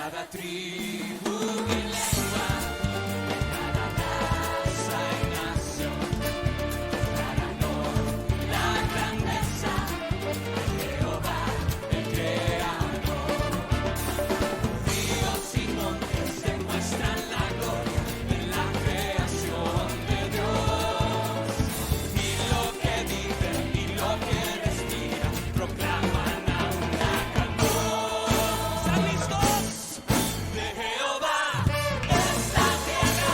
cada tribu y lengua, cada raza y nación, declarando la grandeza de Jehová, el Creador. Ríos y montes demuestran la gloria de la creación de Dios. Y lo que vive y lo que respira proclaman a una canción. ¿Están listos? De Jehová es la tierra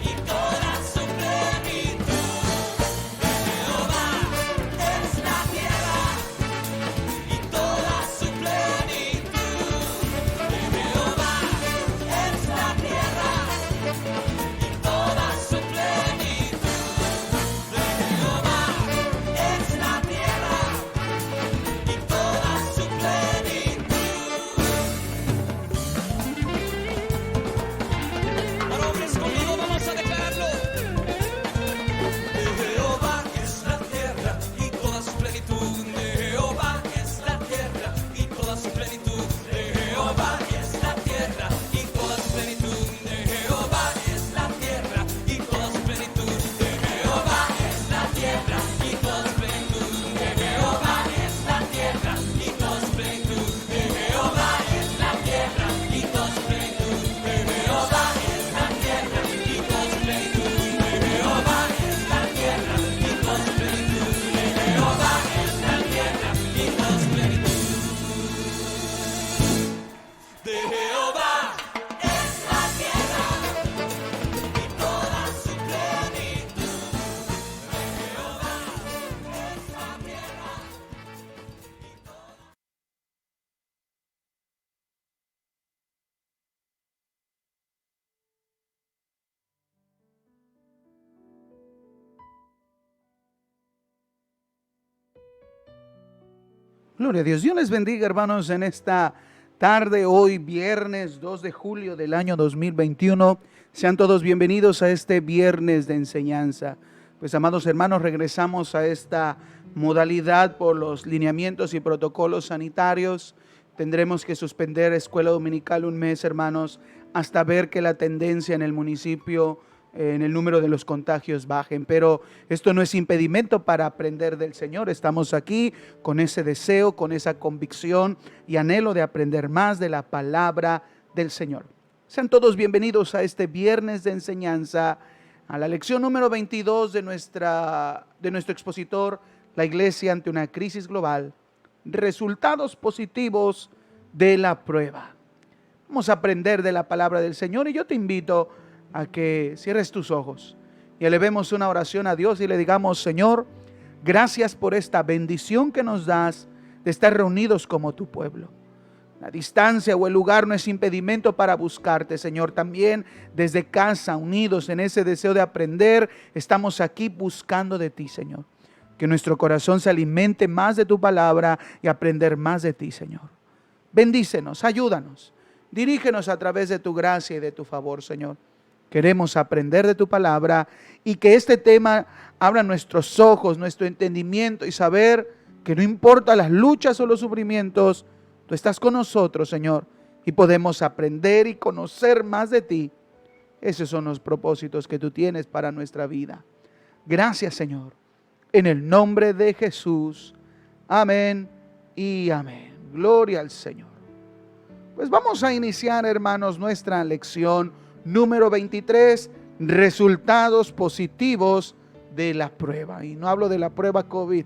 y toda su plenitud. De Jehová es la tierra y toda su plenitud. De Jehová es la tierra y toda su plenitud. De Jehová es la tierra y toda su plenitud. Varones, conmigo vamos a declararlo. De Jehová es la tierra y toda su plenitud. De Jehová es la tierra y toda su plenitud. De Jehová es la tierra y toda su plenitud. De Jehová es la tierra y toda su plenitud. De Jehová es la tierra y toda su plenitud. De Jehová es la tierra y toda su plenitud. De Jehová es la tierra y toda su plenitud. De Jehová es la tierra y toda su plenitud. De Jehová es la tierra y toda su plenitud. De Jehová es la tierra y toda su plenitud. De Jehová es la tierra y toda su plenitud. De Jehová es la tierra y toda. Gloria a Dios. Dios les bendiga, hermanos, en esta tarde, hoy viernes 2 de julio del año 2021. Sean todos bienvenidos a este viernes de enseñanza. Pues, amados hermanos, regresamos a esta modalidad por los lineamientos y protocolos sanitarios. Tendremos que suspender escuela dominical un mes, hermanos, hasta ver que la tendencia en el municipio, en el número de los contagios bajen, pero esto no es impedimento para aprender del Señor. Estamos aquí con ese deseo, con esa convicción y anhelo de aprender más de la palabra del Señor. Sean todos bienvenidos a este viernes de enseñanza, a la lección número 22 de nuestro expositor, la iglesia ante una crisis global, resultados positivos de la prueba. Vamos a aprender de la palabra del Señor y yo te invito a que cierres tus ojos y elevemos una oración a Dios y le digamos: Señor, gracias por esta bendición que nos das de estar reunidos como tu pueblo. La distancia o el lugar no es impedimento para buscarte, Señor. También desde casa, unidos en ese deseo de aprender, estamos aquí buscando de ti, Señor. Que nuestro corazón se alimente más de tu palabra y aprender más de ti, Señor. Bendícenos, ayúdanos, dirígenos a través de tu gracia y de tu favor, Señor. Queremos aprender de tu palabra y que este tema abra nuestros ojos, nuestro entendimiento y saber que no importa las luchas o los sufrimientos, tú estás con nosotros, Señor, y podemos aprender y conocer más de ti. Esos son los propósitos que tú tienes para nuestra vida. Gracias, Señor, en el nombre de Jesús. Amén y amén. Gloria al Señor. Pues vamos a iniciar, hermanos, nuestra lección número 23, resultados positivos de la prueba. Y no hablo de la prueba COVID,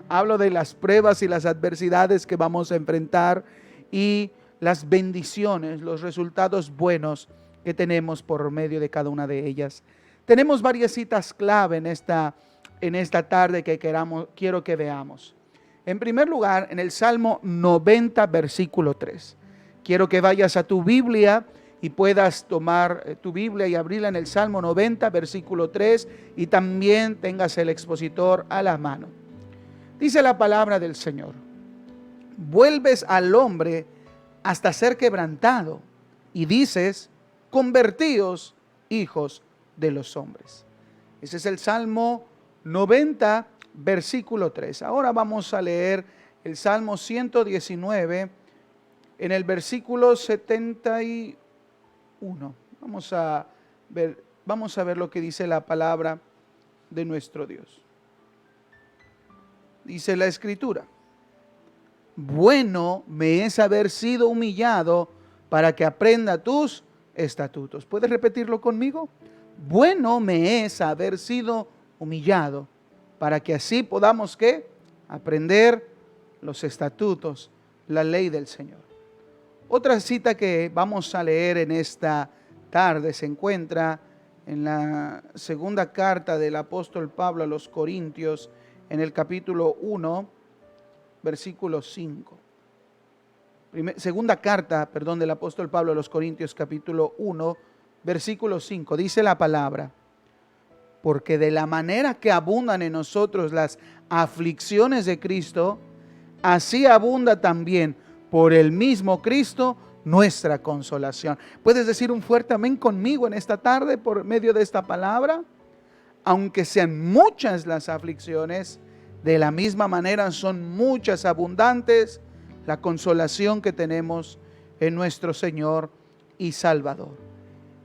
hablo de las pruebas y las adversidades que vamos a enfrentar y las bendiciones, los resultados buenos que tenemos por medio de cada una de ellas. Tenemos varias citas clave en esta tarde que quiero que veamos. En primer lugar, en el Salmo 90, versículo 3. Quiero que vayas a tu Biblia y puedas tomar tu Biblia y abrirla en el Salmo 90, versículo 3, y también tengas el expositor a la mano. Dice la palabra del Señor: vuelves al hombre hasta ser quebrantado, y dices: convertíos, hijos de los hombres. Ese es el Salmo 90, versículo 3. Ahora vamos a leer el Salmo 119, en el versículo 71. Vamos a ver lo que dice la palabra de nuestro Dios. Dice la Escritura: bueno me es haber sido humillado para que aprenda tus estatutos. ¿Puedes repetirlo conmigo? Bueno me es haber sido humillado para que así podamos, ¿qué? Aprender los estatutos, la ley del Señor. Otra cita que vamos a leer en esta tarde se encuentra en la segunda carta del apóstol Pablo a los Corintios, en el capítulo 1, versículo 5. Segunda carta, del apóstol Pablo a los Corintios, capítulo 1, versículo 5. Dice la palabra: porque de la manera que abundan en nosotros las aflicciones de Cristo, así abunda también por el mismo Cristo nuestra consolación. ¿Puedes decir un fuerte amén conmigo en esta tarde por medio de esta palabra? Aunque sean muchas las aflicciones, de la misma manera son muchas, abundantes, la consolación que tenemos en nuestro Señor y Salvador.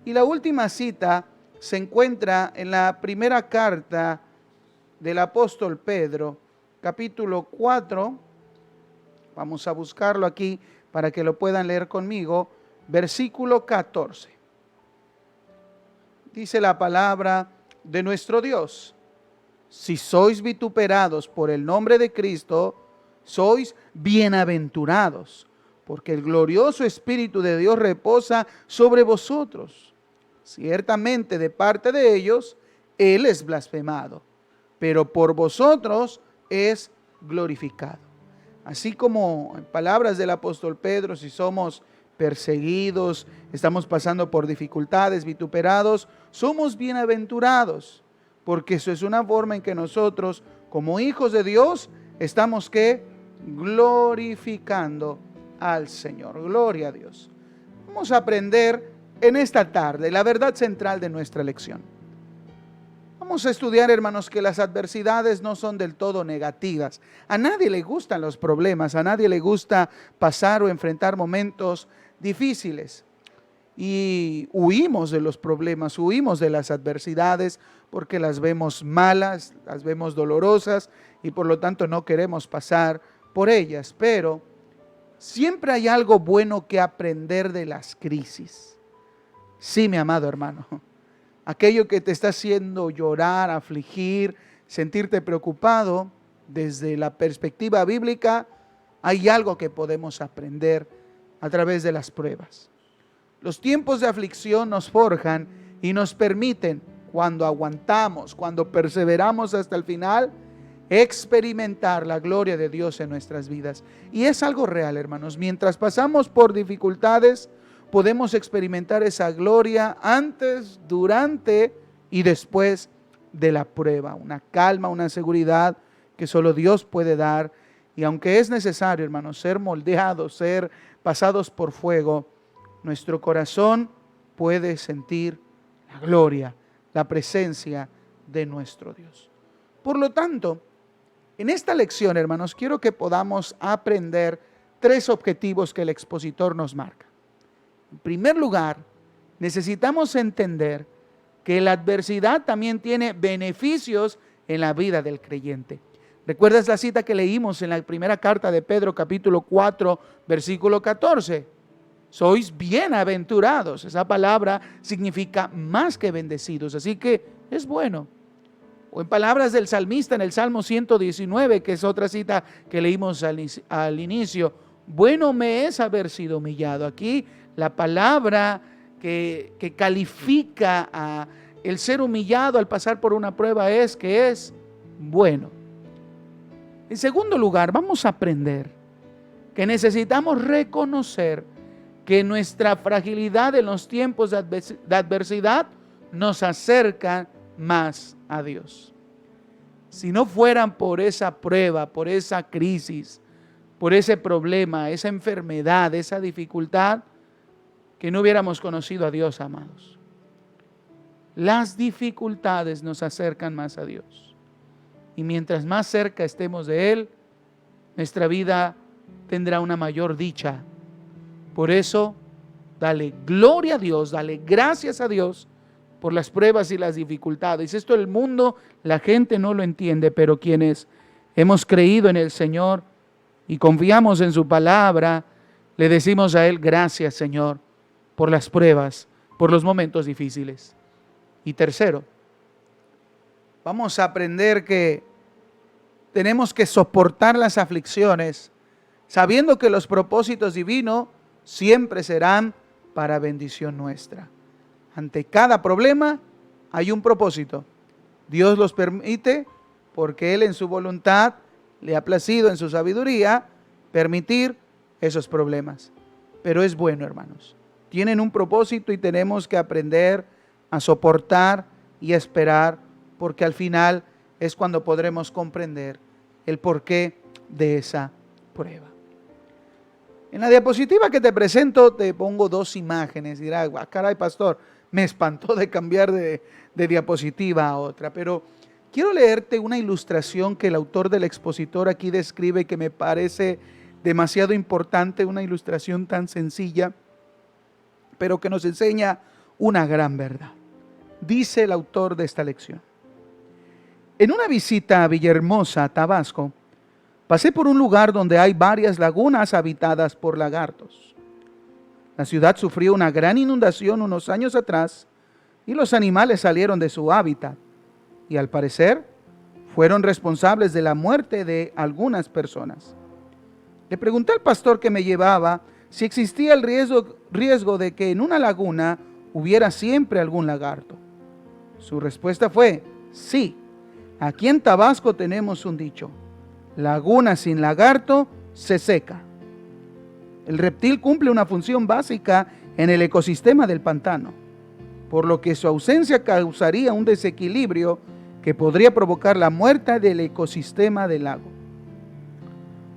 Y la última cita se encuentra en la primera carta del apóstol Pedro, capítulo 4. Vamos a buscarlo aquí para que lo puedan leer conmigo. Versículo 14. Dice la palabra de nuestro Dios: si sois vituperados por el nombre de Cristo, sois bienaventurados, porque el glorioso Espíritu de Dios reposa sobre vosotros. Ciertamente de parte de ellos, Él es blasfemado, pero por vosotros es glorificado. Así como en palabras del apóstol Pedro, si somos perseguidos, estamos pasando por dificultades, vituperados, somos bienaventurados, porque eso es una forma en que nosotros, como hijos de Dios, estamos ¿qué? Glorificando al Señor. Gloria a Dios. Vamos a aprender en esta tarde la verdad central de nuestra lección. Vamos a estudiar, hermanos, que las adversidades no son del todo negativas. A nadie le gustan los problemas, a nadie le gusta pasar o enfrentar momentos difíciles. Y huimos de los problemas, huimos de las adversidades porque las vemos malas, las vemos dolorosas y por lo tanto no queremos pasar por ellas. Pero siempre hay algo bueno que aprender de las crisis. Sí, mi amado hermano, aquello que te está haciendo llorar, afligir, sentirte preocupado, desde la perspectiva bíblica, hay algo que podemos aprender a través de las pruebas. Los tiempos de aflicción nos forjan y nos permiten, cuando aguantamos, cuando perseveramos hasta el final, experimentar la gloria de Dios en nuestras vidas. Y es algo real, hermanos. Mientras pasamos por dificultades, podemos experimentar esa gloria antes, durante y después de la prueba. Una calma, una seguridad que solo Dios puede dar. Y aunque es necesario, hermanos, ser moldeados, ser pasados por fuego, nuestro corazón puede sentir la gloria, la presencia de nuestro Dios. Por lo tanto, en esta lección, hermanos, quiero que podamos aprender 3 objetivos que el expositor nos marca. En primer lugar, necesitamos entender que la adversidad también tiene beneficios en la vida del creyente. ¿Recuerdas la cita que leímos en la primera carta de Pedro, capítulo 4, versículo 14? Sois bienaventurados. Esa palabra significa más que bendecidos, así que es bueno. O en palabras del salmista en el Salmo 119, que es otra cita que leímos al inicio: bueno me es haber sido humillado. Aquí la palabra que califica a el ser humillado al pasar por una prueba es que es bueno. En segundo lugar, vamos a aprender que necesitamos reconocer que nuestra fragilidad en los tiempos de adversidad nos acerca más a Dios. Si no fueran por esa prueba, por esa crisis, por ese problema, esa enfermedad, esa dificultad, que no hubiéramos conocido a Dios, amados. Las dificultades nos acercan más a Dios. Y mientras más cerca estemos de Él, nuestra vida tendrá una mayor dicha, Por eso, dale gloria a Dios, dale gracias a Dios por las pruebas y las dificultades. Esto el mundo, la gente no lo entiende, pero quienes hemos creído en el Señor y confiamos en su palabra, le decimos a Él, gracias Señor, por las pruebas, por los momentos difíciles. Y tercero, vamos a aprender que tenemos que soportar las aflicciones, sabiendo que los propósitos divinos siempre serán para bendición nuestra. Ante cada problema hay un propósito. Dios los permite porque Él en su voluntad le ha placido en su sabiduría permitir esos problemas. Pero es bueno, hermanos. Tienen un propósito y tenemos que aprender a soportar y a esperar, porque al final es cuando podremos comprender el porqué de esa prueba. En la diapositiva que te presento te pongo dos imágenes. Dirás, caray pastor, me espantó de cambiar de diapositiva a otra, pero quiero leerte una ilustración que el autor del expositor aquí describe, que me parece demasiado importante, una ilustración tan sencilla, pero que nos enseña una gran verdad. Dice el autor de esta lección: en una visita a Villahermosa, Tabasco, pasé por un lugar donde hay varias lagunas habitadas por lagartos. La ciudad sufrió una gran inundación unos años atrás y los animales salieron de su hábitat y al parecer fueron responsables de la muerte de algunas personas. Le pregunté al pastor que me llevaba si existía el riesgo de que en una laguna hubiera siempre algún lagarto. Su respuesta fue: sí, aquí en Tabasco tenemos un dicho: laguna sin lagarto se seca. El reptil cumple una función básica en el ecosistema del pantano, por lo que su ausencia causaría un desequilibrio que podría provocar la muerte del ecosistema del lago.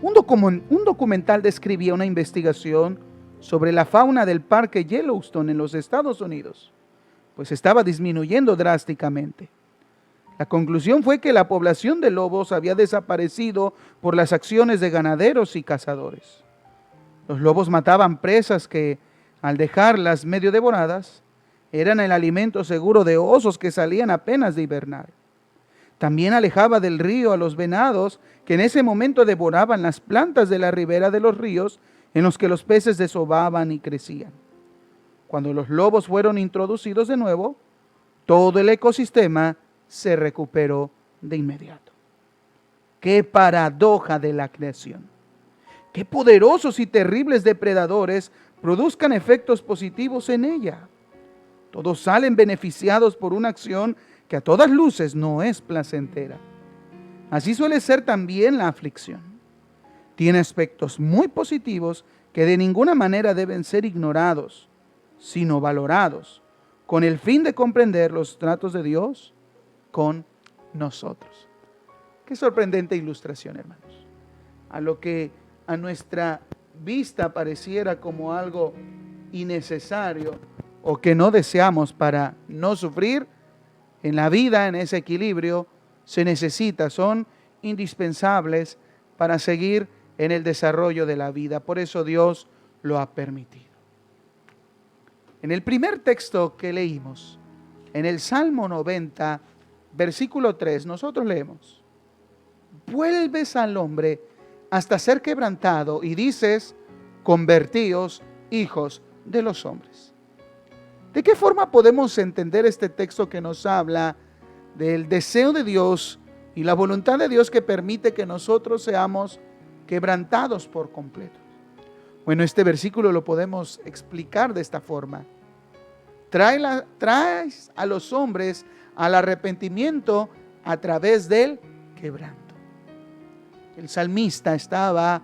Un documental describía una investigación sobre la fauna del parque Yellowstone en los Estados Unidos, pues estaba disminuyendo drásticamente. La conclusión fue que la población de lobos había desaparecido por las acciones de ganaderos y cazadores. Los lobos mataban presas que, al dejarlas medio devoradas, eran el alimento seguro de osos que salían apenas de hibernar. También alejaba del río a los venados que en ese momento devoraban las plantas de la ribera de los ríos en los que los peces desovaban y crecían. Cuando los lobos fueron introducidos de nuevo, todo el ecosistema se recuperó de inmediato. ¡Qué paradoja de la creación! ¡Qué poderosos y terribles depredadores produzcan efectos positivos en ella! Todos salen beneficiados por una acción que a todas luces no es placentera. Así suele ser también la aflicción. Tiene aspectos muy positivos que de ninguna manera deben ser ignorados, sino valorados, con el fin de comprender los tratos de Dios con nosotros. Qué sorprendente ilustración, hermanos. A lo que a nuestra vista pareciera como algo innecesario o que no deseamos para no sufrir, en la vida, en ese equilibrio, se necesita, son indispensables para seguir en el desarrollo de la vida. Por eso Dios lo ha permitido. En el primer texto que leímos, en el Salmo 90, versículo 3, nosotros leemos: vuelves al hombre hasta ser quebrantado y dices, convertíos, hijos de los hombres. ¿De qué forma podemos entender este texto que nos habla del deseo de Dios y la voluntad de Dios que permite que nosotros seamos quebrantados por completo? Bueno, este versículo lo podemos explicar de esta forma: traes a los hombres al arrepentimiento a través del quebranto. El salmista estaba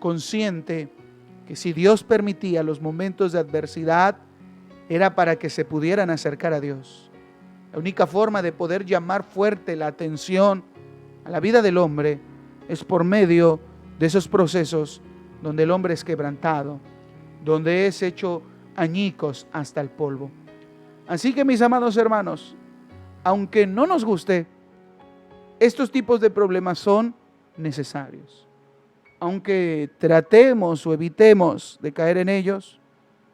consciente que si Dios permitía los momentos de adversidad, era para que se pudieran acercar a Dios. La única forma de poder llamar fuerte la atención a la vida del hombre es por medio de esos procesos donde el hombre es quebrantado, donde es hecho añicos hasta el polvo. Así que, mis amados hermanos, aunque no nos guste, estos tipos de problemas son necesarios. aunque tratemos o evitemos de caer en ellos,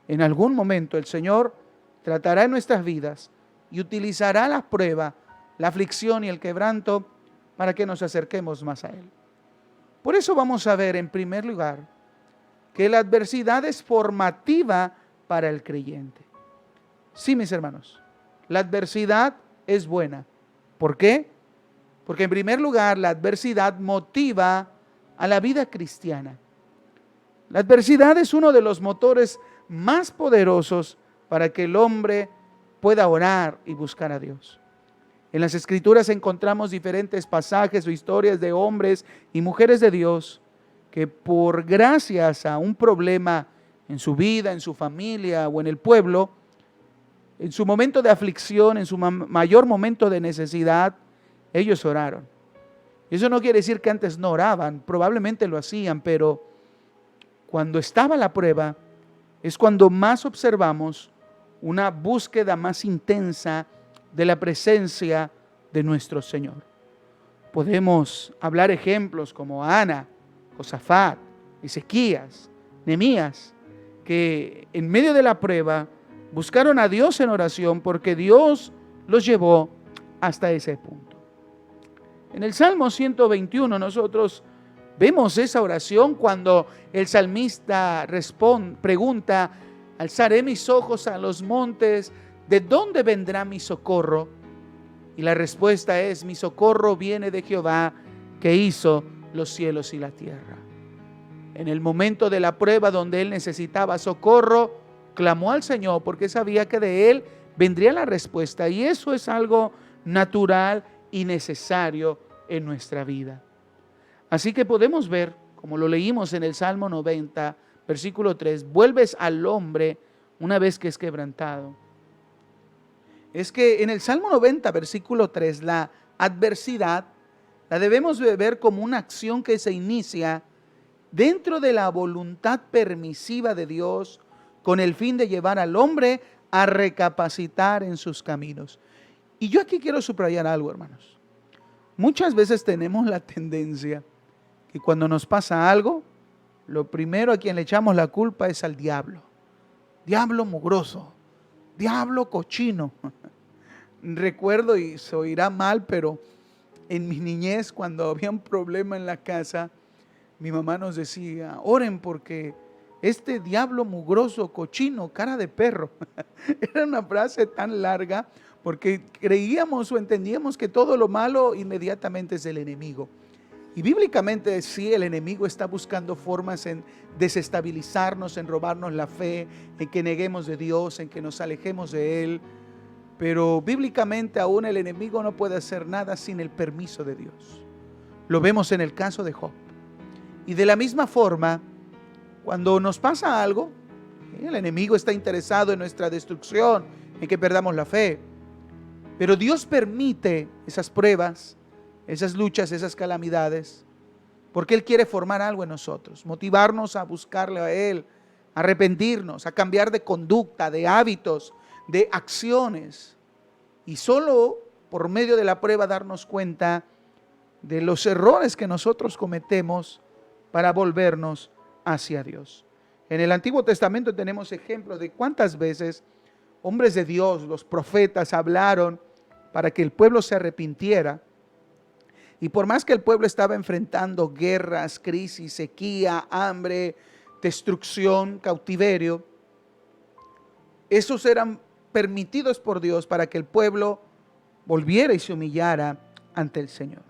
en algún momento el Señor tratará en nuestras vidas y utilizará la prueba, la aflicción y el quebranto para que nos acerquemos más a Él. Por eso vamos a ver en primer lugar que la adversidad es formativa para el creyente. Sí, mis hermanos, la adversidad es buena. ¿Por qué? Porque en primer lugar la adversidad motiva a la vida cristiana. La adversidad es uno de los motores más poderosos para que el hombre pueda orar y buscar a Dios. En las Escrituras encontramos diferentes pasajes o historias de hombres y mujeres de Dios que por gracias a un problema en su vida, en su familia o en el pueblo, en su momento de aflicción, en su mayor momento de necesidad, ellos oraron. Eso no quiere decir que antes no oraban, probablemente lo hacían, pero cuando estaba la prueba es cuando más observamos una búsqueda más intensa de la presencia de nuestro Señor. Podemos hablar ejemplos como Ana, Josafat, Ezequías, Nehemías, que en medio de la prueba buscaron a Dios en oración porque Dios los llevó hasta ese punto. En el Salmo 121 nosotros vemos esa oración cuando el salmista pregunta: alzaré mis ojos a los montes, ¿de dónde vendrá mi socorro? Y la respuesta es: mi socorro viene de Jehová, que hizo los cielos y la tierra. En el momento de la prueba donde él necesitaba socorro, clamó al Señor porque sabía que de él vendría la respuesta, y eso es algo natural y necesario en nuestra vida. Así que podemos ver, como lo leímos en el Salmo 90, versículo 3, vuelves al hombre una vez que es quebrantado. Es que en el Salmo 90, versículo 3, la adversidad la debemos ver como una acción que se inicia dentro de la voluntad permisiva de Dios con el fin de llevar al hombre a recapacitar en sus caminos. Y yo aquí quiero subrayar algo, hermanos. Muchas veces tenemos la tendencia que cuando nos pasa algo, lo primero a quien le echamos la culpa es al diablo. Diablo mugroso, diablo cochino. Recuerdo, y se oirá mal, pero en mi niñez, cuando había un problema en la casa, mi mamá nos decía: oren porque este diablo mugroso, cochino, cara de perro. Era una frase tan larga porque creíamos o entendíamos que todo lo malo inmediatamente es el enemigo. Y bíblicamente sí, el enemigo está buscando formas en desestabilizarnos, en robarnos la fe, en que neguemos de Dios, en que nos alejemos de Él. Pero bíblicamente aún el enemigo no puede hacer nada sin el permiso de Dios. Lo vemos en el caso de Job. Y de la misma forma, cuando nos pasa algo, el enemigo está interesado en nuestra destrucción, en que perdamos la fe. Pero Dios permite esas pruebas, esas luchas, esas calamidades, porque Él quiere formar algo en nosotros, motivarnos a buscarle a Él, a arrepentirnos, a cambiar de conducta, de hábitos, de acciones. Y solo por medio de la prueba darnos cuenta de los errores que nosotros cometemos para volvernos hacia Dios. En el Antiguo Testamento tenemos ejemplos de cuántas veces hombres de Dios, los profetas, hablaron para que el pueblo se arrepintiera. Y por más que el pueblo estaba enfrentando guerras, crisis, sequía, hambre, destrucción, cautiverio, esos eran permitidos por Dios para que el pueblo volviera y se humillara ante el Señor.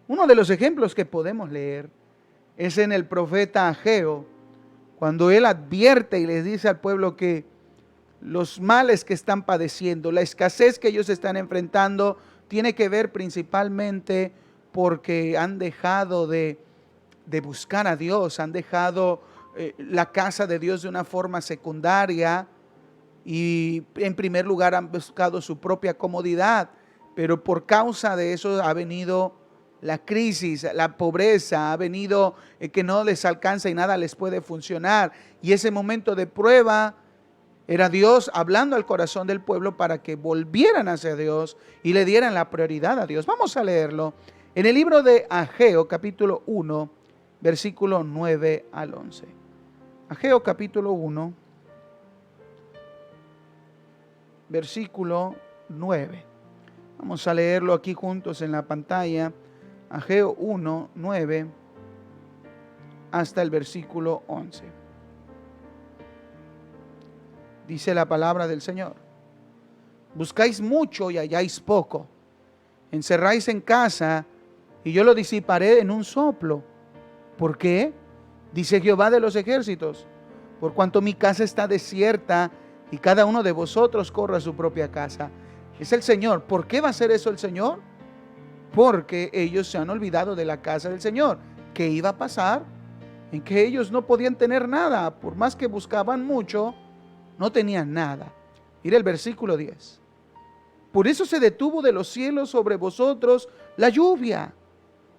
Uno de los ejemplos que podemos leer es en el profeta Ageo, cuando él advierte y les dice al pueblo que los males que están padeciendo, la escasez que ellos están enfrentando, tiene que ver principalmente porque han dejado de buscar a Dios, han dejado la casa de Dios de una forma secundaria y en primer lugar han buscado su propia comodidad, pero por causa de eso ha venido la crisis, la pobreza, ha venido que no les alcanza y nada les puede funcionar. Y ese momento de prueba era Dios hablando al corazón del pueblo para que volvieran hacia Dios y le dieran la prioridad a Dios. Vamos a leerlo en el libro de Ageo, capítulo 1, versículo 9 al 11. Ageo capítulo 1, versículo 9. Vamos a leerlo aquí juntos en la pantalla. Ageo 1, 9 hasta el versículo 11. Dice la palabra del Señor: buscáis mucho y halláis poco. Encerráis en casa y yo lo disiparé en un soplo. ¿Por qué? Dice Jehová de los ejércitos: por cuanto mi casa está desierta y cada uno de vosotros corre a su propia casa. Es el Señor. ¿Por qué va a hacer eso el Señor? Porque ellos se han olvidado de la casa del Señor. ¿Qué iba a pasar? En que ellos no podían tener nada. Por más que buscaban mucho, no tenían nada. Mira el versículo 10. Por eso se detuvo de los cielos sobre vosotros la lluvia,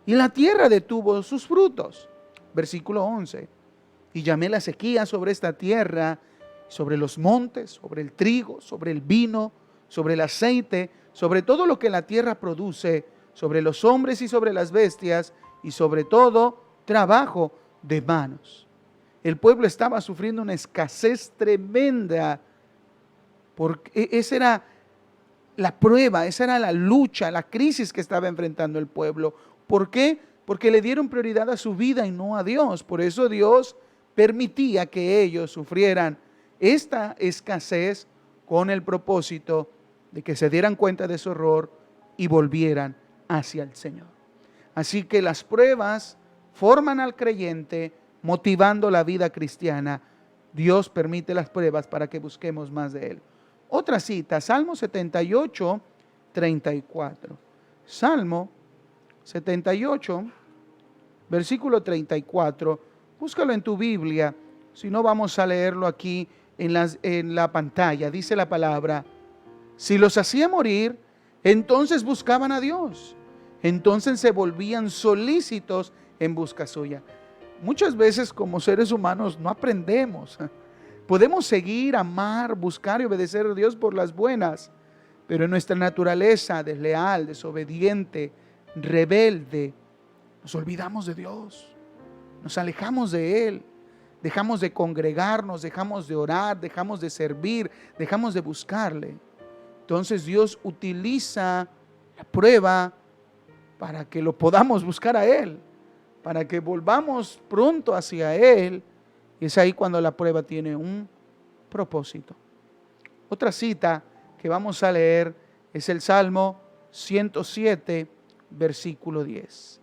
y la tierra detuvo sus frutos. Versículo 11. Y llamé la sequía sobre esta tierra, sobre los montes, sobre el trigo, sobre el vino, sobre el aceite, sobre todo lo que la tierra produce, sobre los hombres y sobre las bestias, y sobre todo trabajo de manos. El pueblo estaba sufriendo una escasez tremenda, porque esa era la prueba, esa era la lucha, la crisis que estaba enfrentando el pueblo. ¿Por qué? Porque le dieron prioridad a su vida y no a Dios. Por eso Dios permitía que ellos sufrieran esta escasez con el propósito de que se dieran cuenta de su error y volvieran hacia el Señor. Así que las pruebas forman al creyente, motivando la vida cristiana. Dios permite las pruebas para que busquemos más de Él. Otra cita, Salmo 78, 34. Salmo 78, versículo 34. Búscalo en tu Biblia, si no vamos a leerlo aquí en la pantalla. Dice la palabra: si los hacía morir, entonces buscaban a Dios. Entonces se volvían solícitos en busca suya. Muchas veces como seres humanos no aprendemos. Podemos seguir, amar, buscar y obedecer a Dios por las buenas, pero en nuestra naturaleza desleal, desobediente, rebelde, nos olvidamos de Dios, nos alejamos de Él, dejamos de congregarnos, dejamos de orar, dejamos de servir, dejamos de buscarle. Entonces Dios utiliza la prueba para que lo podamos buscar a Él, para que volvamos pronto hacia Él. Y es ahí cuando la prueba tiene un propósito. Otra cita que vamos a leer es el Salmo 107, versículo 10.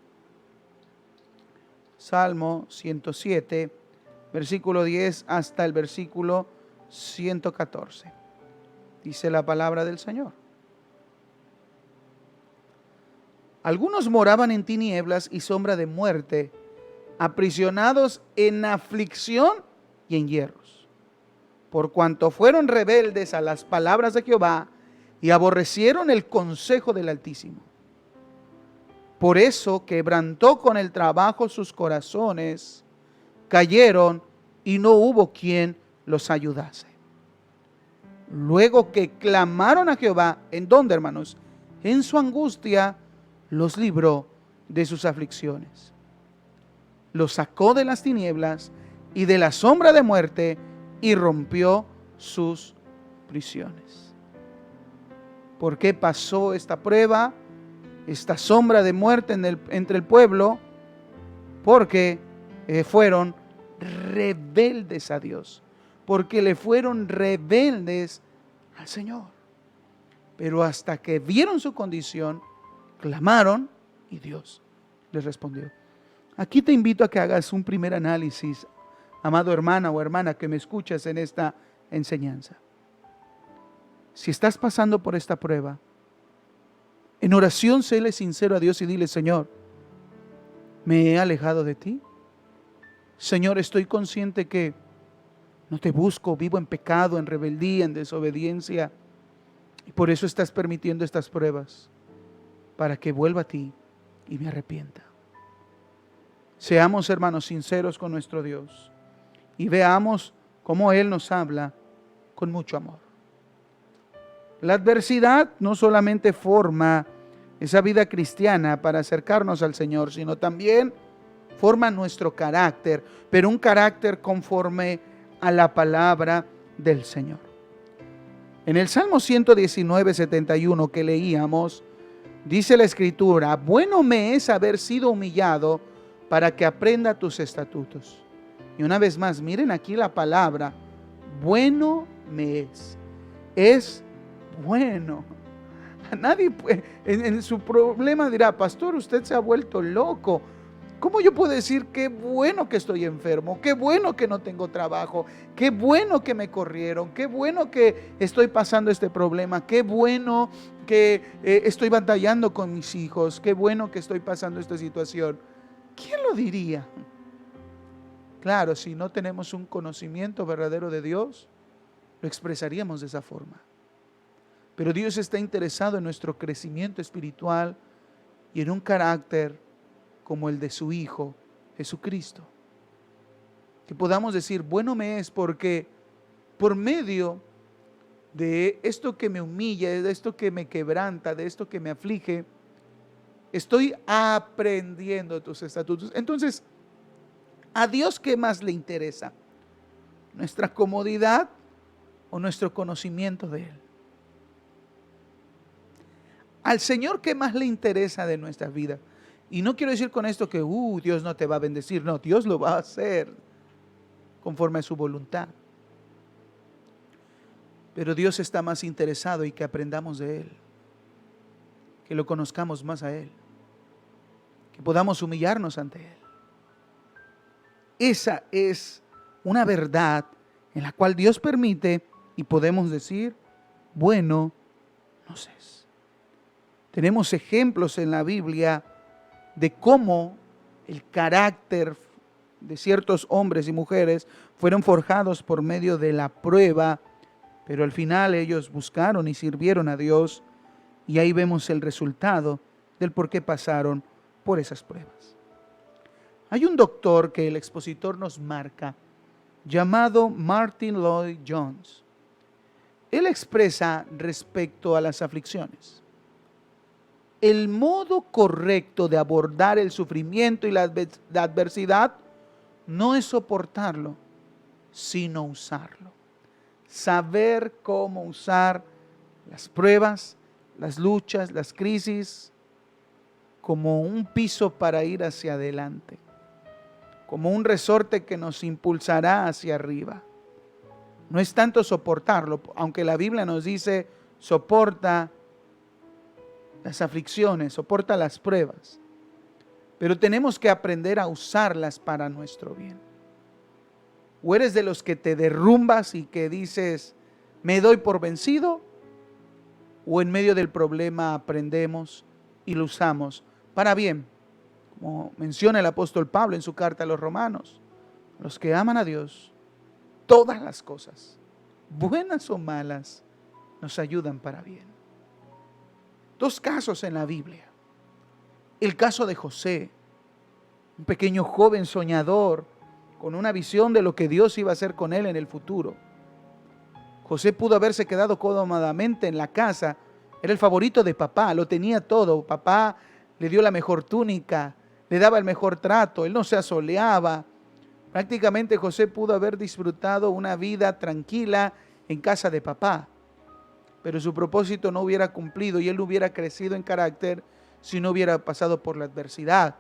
Salmo 107, versículo 10 hasta el versículo 114. Dice la palabra del Señor: algunos moraban en tinieblas y sombra de muerte, aprisionados en aflicción y en hierros, por cuanto fueron rebeldes a las palabras de Jehová y aborrecieron el consejo del Altísimo. Por eso quebrantó con el trabajo sus corazones, cayeron y no hubo quien los ayudase. Luego que clamaron a Jehová, ¿en dónde, hermanos? En su angustia los libró de sus aflicciones. Los sacó de las tinieblas y de la sombra de muerte y rompió sus prisiones. ¿Por qué pasó esta prueba, esta sombra de muerte entre el pueblo? Porque fueron rebeldes a Dios, porque le fueron rebeldes al Señor. Pero hasta que vieron su condición, clamaron y Dios les respondió. Aquí te invito a que hagas un primer análisis, amado hermana o hermana que me escuchas en esta enseñanza. Si estás pasando por esta prueba, en oración séle sincero a Dios y dile: Señor, me he alejado de ti. Señor, estoy consciente que no te busco, vivo en pecado, en rebeldía, en desobediencia, y por eso estás permitiendo estas pruebas, para que vuelva a ti y me arrepienta. Seamos, hermanos, sinceros con nuestro Dios y veamos cómo Él nos habla con mucho amor. La adversidad no solamente forma esa vida cristiana para acercarnos al Señor, sino también forma nuestro carácter, pero un carácter conforme a la palabra del Señor. En el Salmo 119, 71 que leíamos, dice la Escritura: bueno me es haber sido humillado para que aprenda tus estatutos. Y una vez más, miren aquí la palabra, bueno me es. Es bueno. A nadie puede, en su problema dirá: pastor, usted se ha vuelto loco. ¿Cómo yo puedo decir qué bueno que estoy enfermo? Qué bueno que no tengo trabajo. Qué bueno que me corrieron. Qué bueno que estoy pasando este problema. Qué bueno que estoy batallando con mis hijos. Qué bueno que estoy pasando esta situación. ¿Quién lo diría? Claro, si no tenemos un conocimiento verdadero de Dios, lo expresaríamos de esa forma. Pero Dios está interesado en nuestro crecimiento espiritual y en un carácter como el de su Hijo Jesucristo. Que podamos decir: bueno me es porque por medio de esto que me humilla, de esto que me quebranta, de esto que me aflige, estoy aprendiendo tus estatutos. Entonces, ¿a Dios qué más le interesa? ¿Nuestra comodidad o nuestro conocimiento de Él? Al Señor, ¿qué más le interesa de nuestra vida? Y no quiero decir con esto que Dios no te va a bendecir. No, Dios lo va a hacer conforme a su voluntad. Pero Dios está más interesado en que aprendamos de Él, que lo conozcamos más a Él, que podamos humillarnos ante Él. Esa es una verdad en la cual Dios permite y podemos decir: bueno nos es. Tenemos ejemplos en la Biblia de cómo el carácter de ciertos hombres y mujeres fueron forjados por medio de la prueba, pero al final ellos buscaron y sirvieron a Dios, y ahí vemos el resultado del por qué pasaron por esas pruebas. Hay un doctor que el expositor nos marca, llamado Martyn Lloyd-Jones. Él expresa respecto a las aflicciones: el modo correcto de abordar el sufrimiento y la adversidad no es soportarlo, sino usarlo. Saber cómo usar las pruebas, las luchas, las crisis, como un piso para ir hacia adelante, como un resorte que nos impulsará hacia arriba. No es tanto soportarlo, aunque la Biblia nos dice: soporta las aflicciones, soporta las pruebas, pero tenemos que aprender a usarlas para nuestro bien. O eres de los que te derrumbas y que dices: me doy por vencido, o en medio del problema aprendemos y lo usamos para bien, como menciona el apóstol Pablo en su carta a los Romanos: los que aman a Dios, todas las cosas, buenas o malas, nos ayudan para bien. Dos casos en la Biblia. El caso de José, un pequeño joven soñador con una visión de lo que Dios iba a hacer con él en el futuro. José pudo haberse quedado cómodamente en la casa, era el favorito de papá, lo tenía todo. Papá le dio la mejor túnica, le daba el mejor trato, él no se asoleaba. Prácticamente José pudo haber disfrutado una vida tranquila en casa de papá. Pero su propósito no hubiera cumplido y él no hubiera crecido en carácter si no hubiera pasado por la adversidad.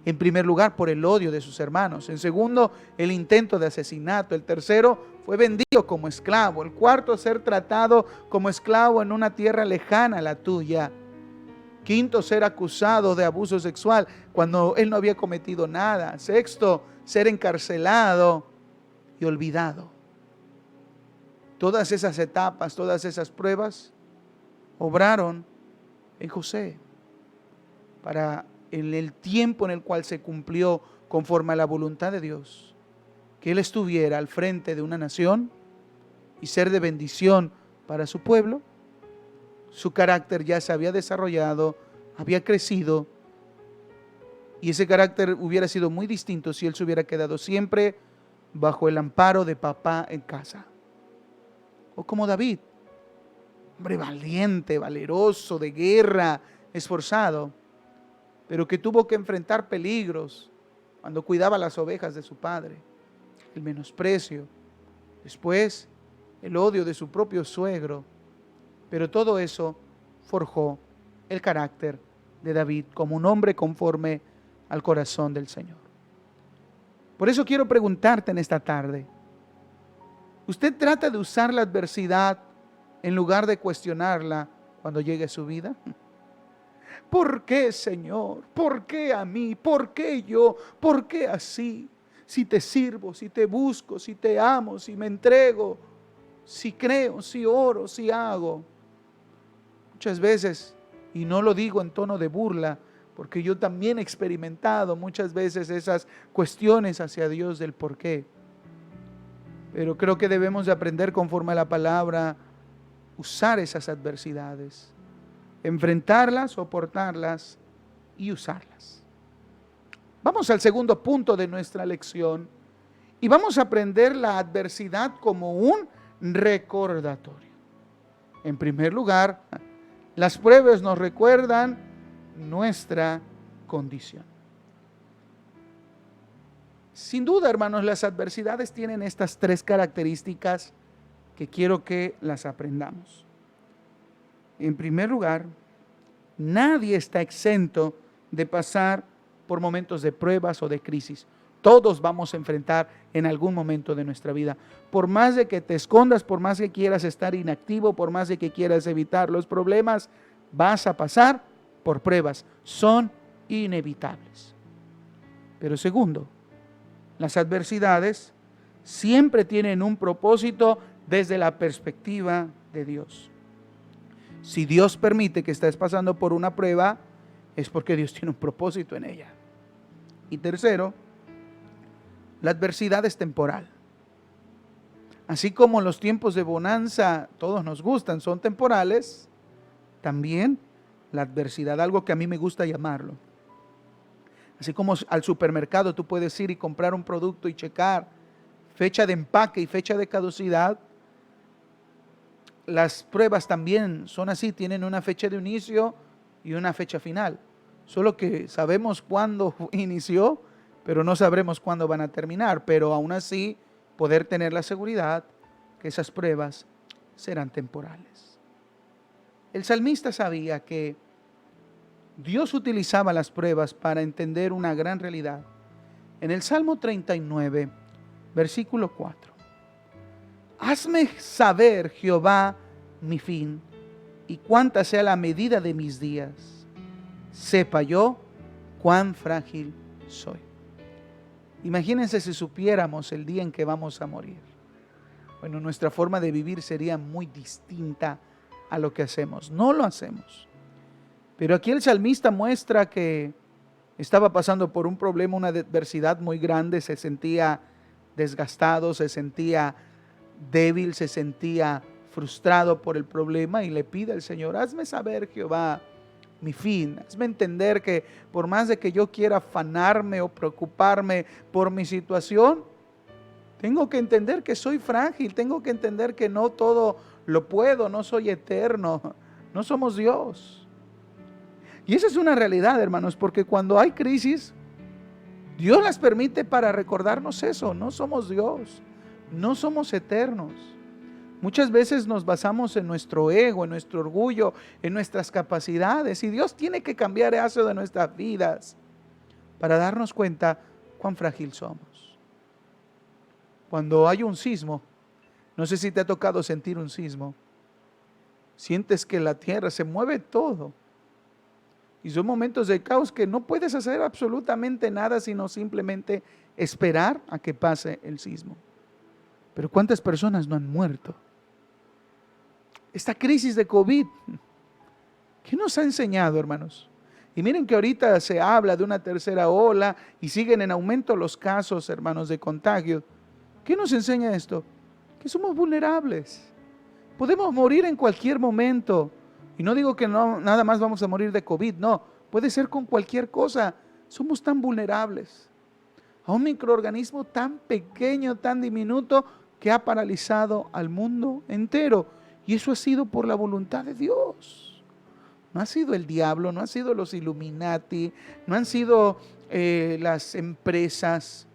En primer lugar, por el odio de sus hermanos. En segundo, el intento de asesinato. El tercero, fue vendido como esclavo. El cuarto, ser tratado como esclavo en una tierra lejana a la tuya. Quinto, ser acusado de abuso sexual cuando él no había cometido nada. Sexto, ser encarcelado y olvidado. Todas esas etapas, todas esas pruebas obraron en José para, en el tiempo en el cual se cumplió conforme a la voluntad de Dios, que él estuviera al frente de una nación y ser de bendición para su pueblo. Su carácter ya se había desarrollado, había crecido, y ese carácter hubiera sido muy distinto si él se hubiera quedado siempre bajo el amparo de papá en casa. O como David, hombre valiente, valeroso, de guerra, esforzado, pero que tuvo que enfrentar peligros, cuando cuidaba las ovejas de su padre, el menosprecio, después el odio de su propio suegro, pero todo eso forjó el carácter de David como un hombre conforme al corazón del Señor. Por eso quiero preguntarte en esta tarde, ¿usted trata de usar la adversidad en lugar de cuestionarla cuando llegue a su vida? ¿Por qué, Señor? ¿Por qué a mí? ¿Por qué yo? ¿Por qué así? Si te sirvo, si te busco, si te amo, si me entrego, si creo, si oro, si hago. Muchas veces, y no lo digo en tono de burla, porque yo también he experimentado muchas veces esas cuestiones hacia Dios del por qué. Pero creo que debemos de aprender conforme a la palabra, usar esas adversidades, enfrentarlas, soportarlas y usarlas. Vamos al segundo punto de nuestra lección y vamos a aprender la adversidad como un recordatorio. En primer lugar, las pruebas nos recuerdan nuestra condición. Sin duda, hermanos, las adversidades tienen estas tres características que quiero que las aprendamos. En primer lugar, nadie está exento de pasar por momentos de pruebas o de crisis. Todos vamos a enfrentar en algún momento de nuestra vida. Por más de que te escondas, por más que quieras estar inactivo, por más de que quieras evitar los problemas, vas a pasar por pruebas. Son inevitables. Pero segundo, las adversidades siempre tienen un propósito desde la perspectiva de Dios. Si Dios permite que estés pasando por una prueba, es porque Dios tiene un propósito en ella. Y tercero, la adversidad es temporal. Así como los tiempos de bonanza, todos nos gustan, son temporales, también la adversidad, algo que a mí me gusta llamarlo. Así como al supermercado tú puedes ir y comprar un producto y checar fecha de empaque y fecha de caducidad, las pruebas también son así, tienen una fecha de inicio y una fecha final. Solo que sabemos cuándo inició, pero no sabremos cuándo van a terminar. Pero aún así, poder tener la seguridad que esas pruebas serán temporales. El salmista sabía que Dios utilizaba las pruebas para entender una gran realidad. En el Salmo 39, versículo 4. Hazme saber, Jehová, mi fin, y cuánta sea la medida de mis días. Sepa yo cuán frágil soy. Imagínense si supiéramos el día en que vamos a morir. Bueno, nuestra forma de vivir sería muy distinta a lo que hacemos. No lo hacemos. Pero aquí el salmista muestra que estaba pasando por un problema, una adversidad muy grande, se sentía desgastado, se sentía débil, se sentía frustrado por el problema y le pide al Señor, hazme saber, Jehová, mi fin, hazme entender que por más de que yo quiera afanarme o preocuparme por mi situación, tengo que entender que soy frágil, tengo que entender que no todo lo puedo, no soy eterno, no somos Dios. Y esa es una realidad, hermanos, porque cuando hay crisis, Dios las permite para recordarnos eso, no somos Dios, no somos eternos. Muchas veces nos basamos en nuestro ego, en nuestro orgullo, en nuestras capacidades, y Dios tiene que cambiar eso de nuestras vidas para darnos cuenta cuán frágil somos. Cuando hay un sismo, no sé si te ha tocado sentir un sismo, sientes que la tierra se mueve todo. Y son momentos de caos que no puedes hacer absolutamente nada, sino simplemente esperar a que pase el sismo. Pero ¿cuántas personas no han muerto? Esta crisis de COVID, ¿qué nos ha enseñado, hermanos? Y miren que ahorita se habla de una tercera ola y siguen en aumento los casos, hermanos, de contagio. ¿Qué nos enseña esto? Que somos vulnerables. Podemos morir en cualquier momento. Y no digo que no, nada más vamos a morir de COVID, no. Puede ser con cualquier cosa. Somos tan vulnerables a un microorganismo tan pequeño, tan diminuto, que ha paralizado al mundo entero. Y eso ha sido por la voluntad de Dios. No ha sido el diablo, no ha sido los Illuminati, no han sido las empresas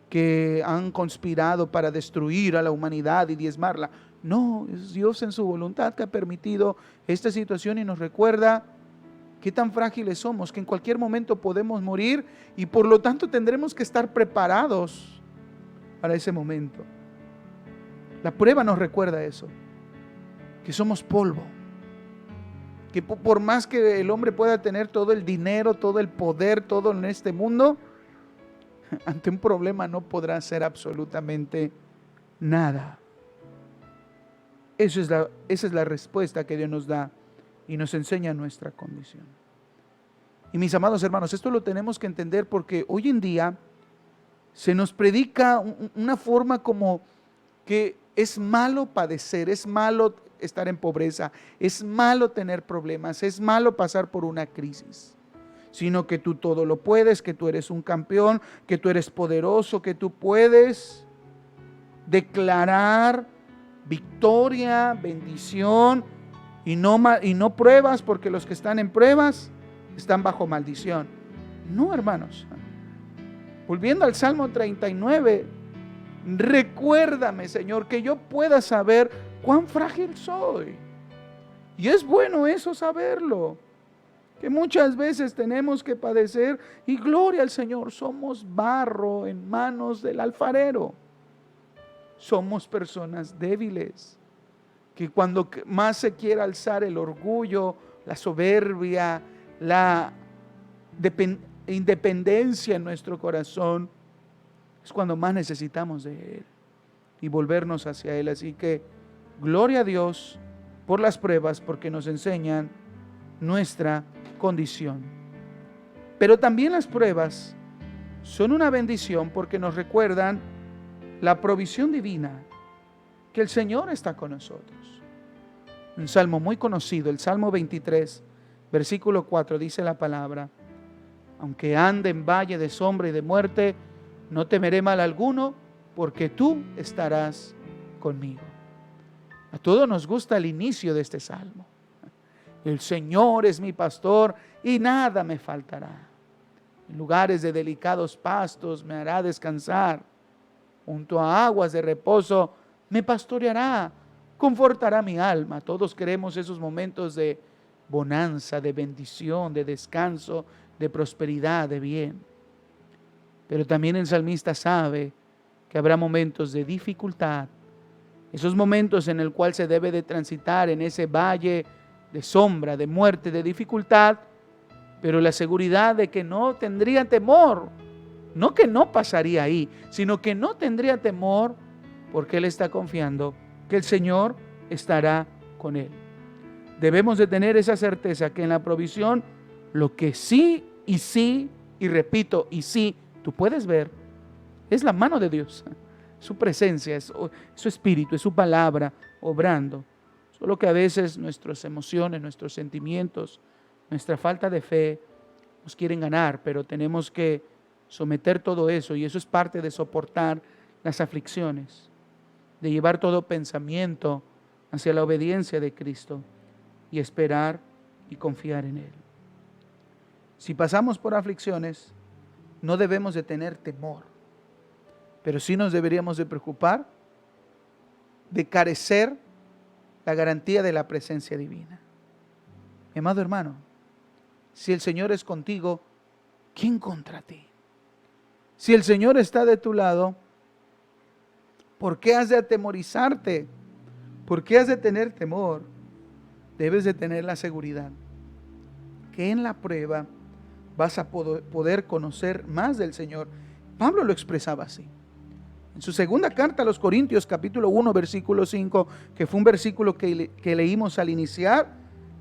que han conspirado para destruir a la humanidad y diezmarla. No, es Dios en su voluntad que ha permitido esta situación y nos recuerda qué tan frágiles somos, que en cualquier momento podemos morir y por lo tanto tendremos que estar preparados para ese momento. La prueba nos recuerda eso, que somos polvo, que por más que el hombre pueda tener todo el dinero, todo el poder, todo en este mundo, ante un problema no podrá hacer absolutamente nada. Esa es la respuesta que Dios nos da y nos enseña nuestra condición. Y mis amados hermanos, esto lo tenemos que entender porque hoy en día se nos predica una forma como que es malo padecer, es malo estar en pobreza, es malo tener problemas, es malo pasar por una crisis, sino que tú todo lo puedes, que tú eres un campeón, que tú eres poderoso, que tú puedes declarar victoria, bendición y no pruebas, porque los que están en pruebas están bajo maldición. No, hermanos. Volviendo al Salmo 39, recuérdame, Señor, que yo pueda saber cuán frágil soy. Y es bueno eso saberlo, que muchas veces tenemos que padecer y gloria al Señor, somos barro en manos del alfarero. Somos personas débiles, que cuando más se quiera alzar el orgullo, la soberbia, la independencia en nuestro corazón, es cuando más necesitamos de Él y volvernos hacia Él. Así que gloria a Dios por las pruebas, porque nos enseñan nuestra condición. Pero también las pruebas son una bendición porque nos recuerdan la provisión divina, que el Señor está con nosotros. Un salmo muy conocido, el Salmo 23, versículo 4, dice la palabra: aunque ande en valle de sombra y de muerte, no temeré mal alguno, porque tú estarás conmigo. A todos nos gusta el inicio de este salmo. El Señor es mi pastor y nada me faltará. En lugares de delicados pastos me hará descansar. Junto a aguas de reposo me pastoreará, confortará mi alma. Todos queremos esos momentos de bonanza, de bendición, de descanso, de prosperidad, de bien. Pero también el salmista sabe que habrá momentos de dificultad, esos momentos en el cual se debe de transitar en ese valle de sombra, de muerte, de dificultad, pero la seguridad de que no tendría temor. No que no pasaría ahí, sino que no tendría temor, porque él está confiando que el Señor estará con él. Debemos de tener esa certeza que en la provisión, lo que sí, y repito, y sí, tú puedes ver, es la mano de Dios, su presencia, es su espíritu, es su palabra obrando. Solo que a veces nuestras emociones, nuestros sentimientos, nuestra falta de fe nos quieren ganar, pero tenemos que someter todo eso, y eso es parte de soportar las aflicciones, de llevar todo pensamiento hacia la obediencia de Cristo y esperar y confiar en Él. Si pasamos por aflicciones, no debemos de tener temor, pero sí nos deberíamos de preocupar de carecer la garantía de la presencia divina. Mi amado hermano, si el Señor es contigo, ¿quién contra ti? Si el Señor está de tu lado, ¿por qué has de atemorizarte? ¿Por qué has de tener temor? Debes de tener la seguridad que en la prueba vas a poder conocer más del Señor. Pablo lo expresaba así. En su segunda carta a los Corintios, capítulo 1, versículo 5, que fue un versículo que leímos al iniciar,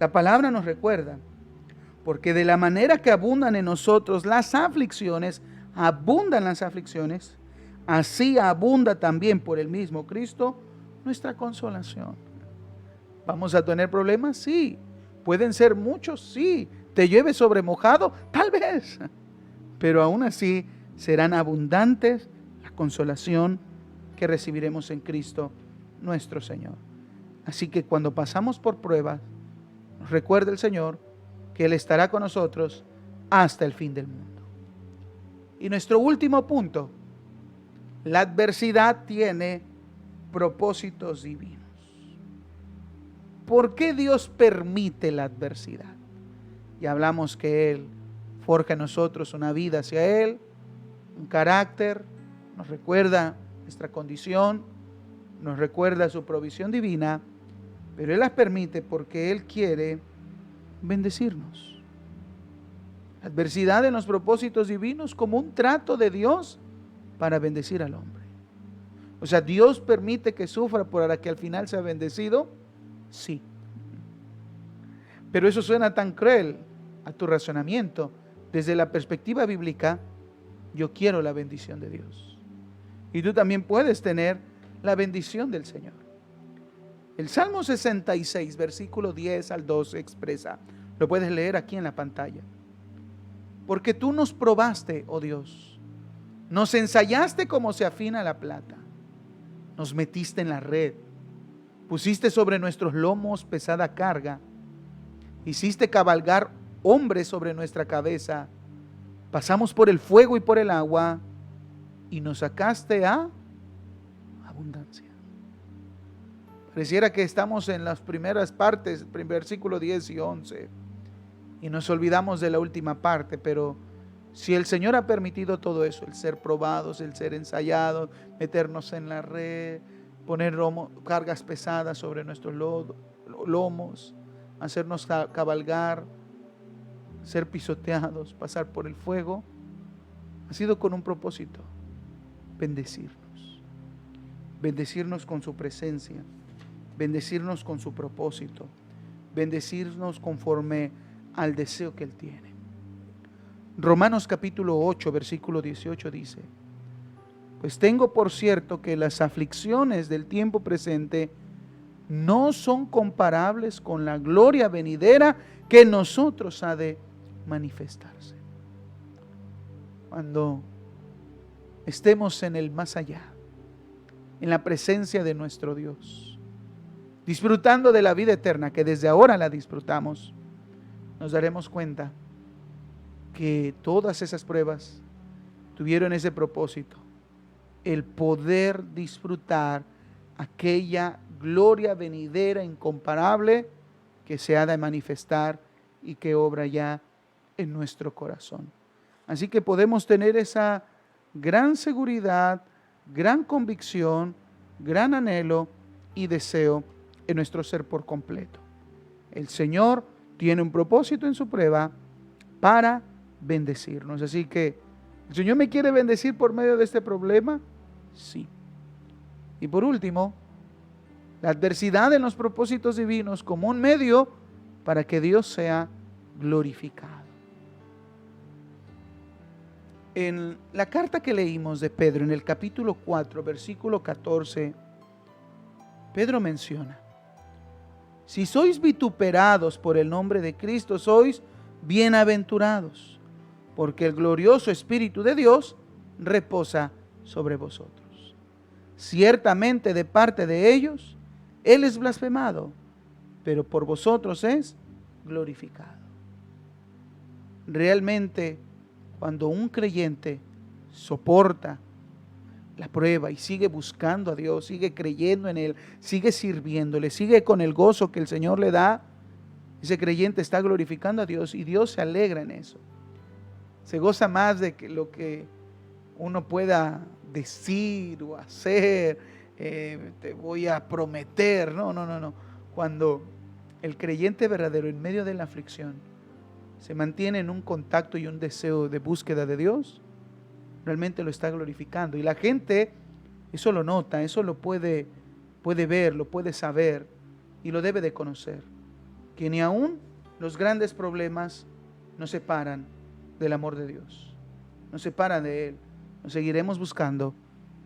la palabra nos recuerda: porque de la manera que abundan en nosotros las aflicciones, así abunda también por el mismo Cristo nuestra consolación. ¿Vamos a tener problemas? Sí. ¿Pueden ser muchos? Sí. ¿Te llueve sobre mojado? Tal vez. Pero aún así serán abundantes la consolación que recibiremos en Cristo nuestro Señor. Así que cuando pasamos por pruebas, nos recuerda el Señor que Él estará con nosotros hasta el fin del mundo. Y nuestro último punto, la adversidad tiene propósitos divinos. ¿Por qué Dios permite la adversidad? Ya hablamos que Él forja en nosotros una vida hacia Él, un carácter, nos recuerda nuestra condición, nos recuerda su provisión divina, pero Él las permite porque Él quiere bendecirnos. La adversidad en los propósitos divinos como un trato de Dios para bendecir al hombre. O sea, ¿Dios permite que sufra para que al final sea bendecido? Sí. Pero eso suena tan cruel a tu razonamiento. Desde la perspectiva bíblica, yo quiero la bendición de Dios. Y tú también puedes tener la bendición del Señor. El Salmo 66, versículo 10 al 12 expresa, lo puedes leer aquí en la pantalla. Porque tú nos probaste, oh Dios, nos ensayaste como se afina la plata, nos metiste en la red, pusiste sobre nuestros lomos pesada carga, hiciste cabalgar hombres sobre nuestra cabeza, pasamos por el fuego y por el agua, y nos sacaste a abundancia. Pareciera que estamos en las primeras partes, versículo 10 y 11, y nos olvidamos de la última parte, pero si el Señor ha permitido todo eso, el ser probados, el ser ensayados, meternos en la red, poner cargas pesadas sobre nuestros lomos, hacernos cabalgar, ser pisoteados, pasar por el fuego, ha sido con un propósito: bendecirnos con su presencia, bendecirnos con su propósito, bendecirnos conforme al deseo que Él tiene. Romanos capítulo 8, versículo 18 dice: pues tengo por cierto que las aflicciones del tiempo presente no son comparables con la gloria venidera que en nosotros ha de manifestarse. Cuando estemos en el más allá, en la presencia de nuestro Dios, disfrutando de la vida eterna, que desde ahora la disfrutamos, nos daremos cuenta que todas esas pruebas tuvieron ese propósito: el poder disfrutar aquella gloria venidera incomparable que se ha de manifestar y que obra ya en nuestro corazón. Así que podemos tener esa gran seguridad, gran convicción, gran anhelo y deseo en nuestro ser por completo. El Señor tiene un propósito en su prueba para bendecirnos. Así que, ¿el Señor me quiere bendecir por medio de este problema? Sí. Y por último, la adversidad en los propósitos divinos como un medio para que Dios sea glorificado. En la carta que leímos de Pedro, en el capítulo 4, versículo 14, Pedro menciona: si sois vituperados por el nombre de Cristo, sois bienaventurados, porque el glorioso Espíritu de Dios reposa sobre vosotros. Ciertamente de parte de ellos, Él es blasfemado, pero por vosotros es glorificado. Realmente, cuando un creyente soporta la prueba y sigue buscando a Dios, sigue creyendo en Él, sigue sirviéndole, sigue con el gozo que el Señor le da, ese creyente está glorificando a Dios y Dios se alegra en eso. Se goza más de que lo que uno pueda decir o hacer, te voy a prometer. No. Cuando el creyente verdadero en medio de la aflicción se mantiene en un contacto y un deseo de búsqueda de Dios, realmente lo está glorificando. Y la gente eso lo nota, eso lo puede ver, lo puede saber y lo debe de conocer. Que ni aún los grandes problemas nos separan del amor de Dios, nos separan de Él. Nos seguiremos buscando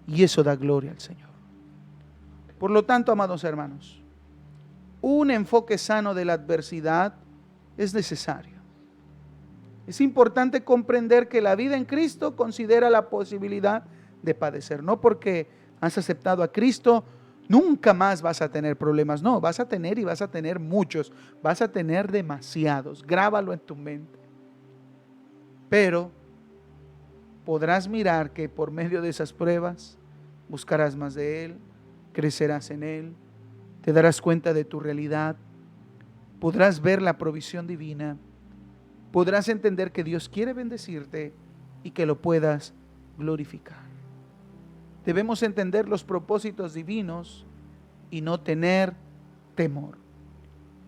y eso da gloria al Señor. Por lo tanto, amados hermanos, un enfoque sano de la adversidad es necesario. Es importante comprender que la vida en Cristo considera la posibilidad de padecer. No porque has aceptado a Cristo, nunca más vas a tener problemas. No, vas a tener y vas a tener muchos. Vas a tener demasiados. Grábalo en tu mente. Pero podrás mirar que por medio de esas pruebas buscarás más de Él, crecerás en Él, te darás cuenta de tu realidad, podrás ver la provisión divina, podrás entender que Dios quiere bendecirte y que lo puedas glorificar. Debemos entender los propósitos divinos y no tener temor.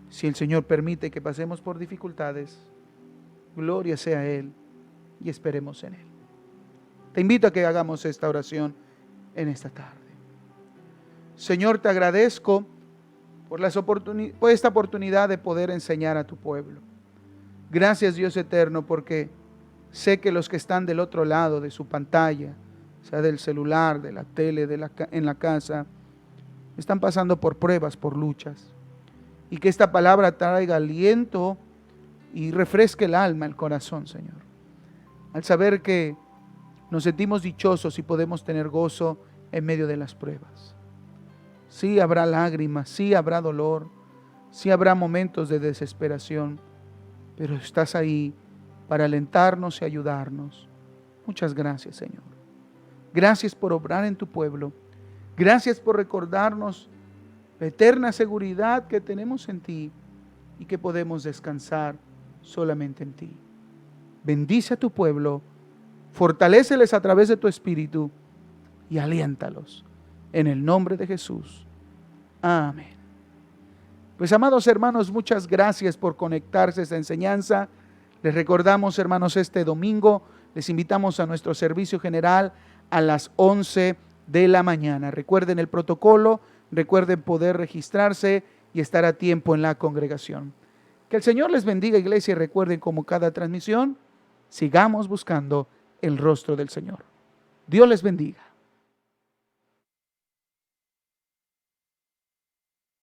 Si el Señor permite que pasemos por dificultades, gloria sea a Él y esperemos en Él. Te invito a que hagamos esta oración en esta tarde. Señor, te agradezco por esta oportunidad de poder enseñar a tu pueblo. Gracias, Dios eterno, porque sé que los que están del otro lado de su pantalla, sea del celular, de la tele, en la casa, están pasando por pruebas, por luchas. Y que esta palabra traiga aliento y refresque el alma, el corazón, Señor. Al saber que nos sentimos dichosos y podemos tener gozo en medio de las pruebas. Sí habrá lágrimas, sí habrá dolor, sí habrá momentos de desesperación, pero estás ahí para alentarnos y ayudarnos. Muchas gracias, Señor. Gracias por obrar en tu pueblo. Gracias por recordarnos la eterna seguridad que tenemos en ti y que podemos descansar solamente en ti. Bendice a tu pueblo, fortaléceles a través de tu espíritu y aliéntalos. En el nombre de Jesús. Amén. Pues, amados hermanos, muchas gracias por conectarse a esta enseñanza. Les recordamos, hermanos, este domingo les invitamos a nuestro servicio general a las 11 de la mañana. Recuerden el protocolo, recuerden poder registrarse y estar a tiempo en la congregación. Que el Señor les bendiga, iglesia, y recuerden, como cada transmisión, sigamos buscando el rostro del Señor. Dios les bendiga.